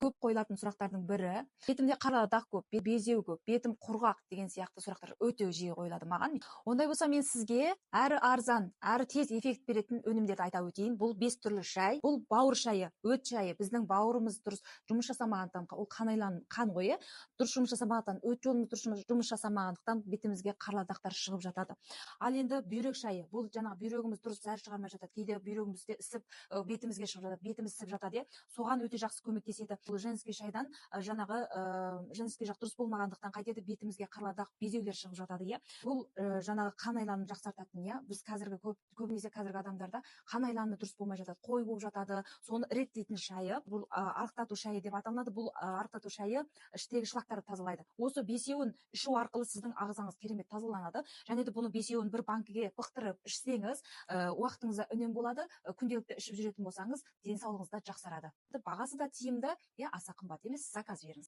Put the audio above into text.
көп қойылатын сұрақтардың бірі, бетімде қара дақ көп, безеу көп, бетім құрғақ деген сияқты сұрақтар өте жиі қойылады маған. Ондай болса мен сізге әрі арзан, әрі тез эффект беретін өнімдерді айта өтейін. Бұл 5 түрлі шай. Бұл бауыр шайы, өт шайы. Біздің бауырымыз дұрыс жұмыс жасамағандықтан, ол қан ғой, дұрыс жұмыс жасамағандықтан, өт жолымыз дұрыс жұмыс жасамағандықтан бетімізге қара дақтар шығып жатады. Ал енді бүйрек шайы. Бұл жаңағы бүйрегіміз дұрыс зәр шығармай жатады. Кейде бүйрегімізде ісіп, бетімізге шығып жатады, бетіміз ісіп жатады. Соған өте жақсы көмектеседі. Бұл женский шайдан жаңағы женский жақ дұрыс болмағандықтан қайтеді, бетімізге қара дақ, безеулер шығып жатады. Бұл жаңағы қан айланын жақсартатын. Біз көбінесе қазіргі адамдарда қан айланы дұрыс болмай жатады, қой болып жатады. Соны реттейтін шайы, бұл арықтату шайы деп аталынады. Бұл арықтату шайы іштегі шлактарды тазалайды. Осы бесеуін ішу арқылы сіздің ағзаңыз керемет тазаланады. Және де бұны бесеуін бір банкіге пықтырып ішсеңіз, уақытыңызда үнем болады. Күнделікті ішіп жүретін болсаңыз, денсаулығыңыз да жақсарады. Бағасы да тиімді, аса қымбат емес. Заказ беріңіз.